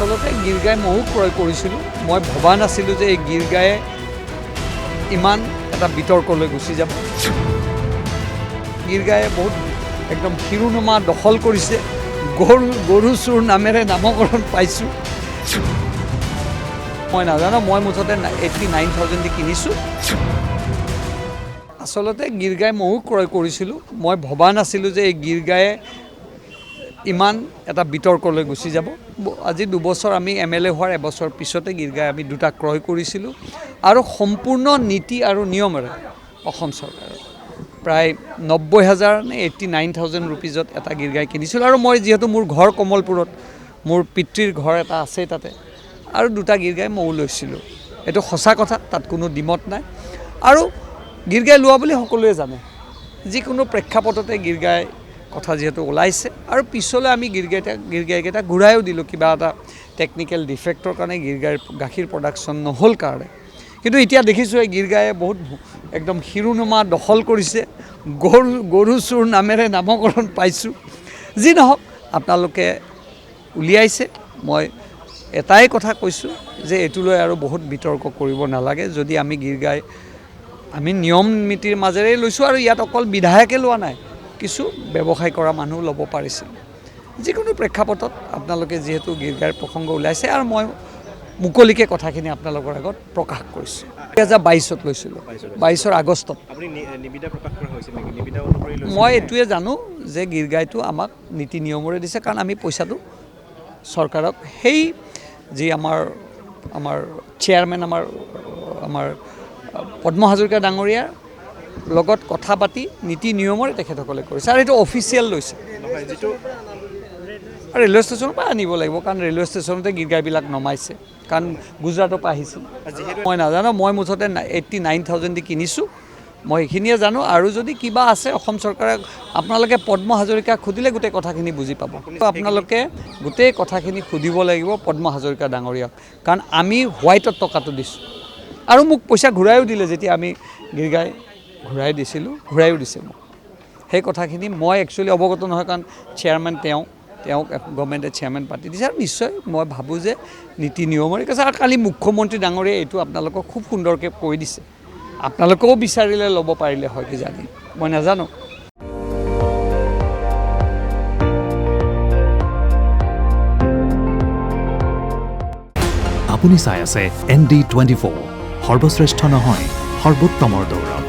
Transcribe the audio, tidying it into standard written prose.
আচলতে গিৰগাই ময়ো ক্ৰয় কৰিছিলোঁ। মই ভবা নাছিলোঁ যে এই গিৰগায়ে ইমান এটা বিতৰ্কলৈ গুচি যাব। গিৰগায়ে বহুত একদম শিৰোনামা দখল কৰিছে। গৰু চোৰ নামেৰে নামকৰণ পাইছোঁ। মই নাজানো, মই মুঠতে 89,000 দি কিনিছোঁ। আচলতে গিৰগাই ময়ো ক্ৰয় কৰিছিলোঁ। মই ভবা নাছিলোঁ যে এই গিৰগায়ে ইমান এটা বিতৰ্কলৈ গুচি যাব। আজি 2 বছৰ আমি MLA হোৱাৰ এবছৰ পিছতে গিৰগাই আমি 2টা ক্ৰয় কৰিছিলোঁ আৰু সম্পূৰ্ণ নীতি আৰু নিয়মেৰে অসম চৰকাৰৰ প্ৰায় 90,000 নে 89,000 ৰুপিজত এটা গিৰগাই কিনিছিলোঁ। আৰু মই যিহেতু মোৰ ঘৰ কমলপুৰত, মোৰ পিতৃৰ ঘৰ এটা আছে তাতে, আৰু 2টা গিৰগাই ময়ো লৈছিলোঁ। এইটো সঁচা কথা, তাত কোনো দ্বিমত নাই। আৰু গিৰগাই লোৱা বুলি সকলোৱে জানে। যিকোনো প্ৰেক্ষাপটতে গিৰগাই কথা যিহেতু ওলাইছে, আৰু পিছলৈ আমি গিৰগাইকেইটা ঘূৰাইও দিলোঁ কিবা এটা টেকনিকেল ডিফেক্টৰ কাৰণে, গিৰগাইৰ গাখীৰ প্ৰডাকশ্যন নহ'ল কাৰণে। কিন্তু এতিয়া দেখিছোঁ এই গিৰগায়ে বহুত একদম শিৰোনামা দখল কৰিছে। গৰু চোৰ নামেৰে নামকৰণ পাইছোঁ। যি নহওক, আপোনালোকে উলিয়াইছে। মই এটাই কথা কৈছোঁ যে এইটোলৈ আৰু বহুত বিতৰ্ক কৰিব নালাগে। যদি আমি গিৰগাই আমি নিয়ম নীতিৰ মাজেৰে লৈছোঁ, আৰু ইয়াত অকল বিধায়কে লোৱা নাই, কিছু ব্যৱসায় কৰা মানুহ ল'ব পাৰিছিল। যিকোনো প্ৰেক্ষাপটত আপোনালোকে যিহেতু গিৰগাইৰ প্ৰসংগ ওলাইছে, আৰু মই মুকলিকৈ কথাখিনি আপোনালোকৰ আগত প্ৰকাশ কৰিছোঁ। 2022ত লৈছিলোঁ, 22 আগষ্টত। মই এইটোৱে জানো যে গিৰগাইটো আমাক নীতি নিয়মেৰে দিছে, কাৰণ আমি পইচাটো চৰকাৰক সেই যি আমাৰ চেয়াৰমেন আমাৰ পদ্ম হাজৰিকা ডাঙৰীয়াৰ লগত কথা পাতি নীতি নিয়মেৰে তেখেতসকলে কৰিছে, আৰু এইটো অফিচিয়েল লৈছে। ৰেলৱে ষ্টেচনৰ পৰা আনিব লাগিব, কাৰণ ৰেলৱে ষ্টেচনতে গিৰগাইবিলাক নমাইছে, কাৰণ গুজৰাটৰ পৰা আহিছিল। মই নাজানো, মই মুঠতে 89,000 দি কিনিছোঁ। মই এইখিনিয়ে জানো, আৰু যদি কিবা আছে অসম চৰকাৰে, আপোনালোকে পদ্ম হাজৰিকাক সুধিলে গোটেই কথাখিনি বুজি পাব। আপোনালোকে গোটেই কথাখিনি সুধিব লাগিব পদ্ম হাজৰিকা ডাঙৰীয়াক, কাৰণ আমি হোৱাইটত টকাটো দিছোঁ, আৰু মোক পইচা ঘূৰাইও দিলে। যেতিয়া আমি গিৰগাই ঘূৰাই দিছিলোঁ, ঘূৰাইও দিছে মোক। সেই কথাখিনি মই একচুৱেলি অৱগত নহয়, কাৰণ চেয়াৰমেন তেওঁক গভৰ্ণমেণ্টে চেয়াৰমেন পাতি দিছে। আৰু নিশ্চয় মই ভাবোঁ যে নীতি নিয়মেৰে কৈছে। আৰু কালি মুখ্যমন্ত্ৰী ডাঙৰীয়াই এইটো আপোনালোকক খুব সুন্দৰকৈ কৈ দিছে। আপোনালোকেও বিচাৰিলে ল'ব পাৰিলে হয় কিজানি, মই নাজানো। আপুনি চাই আছে ND24, সৰ্বশ্ৰেষ্ঠ নহয়, সৰ্বোত্তমৰ দৌৰ।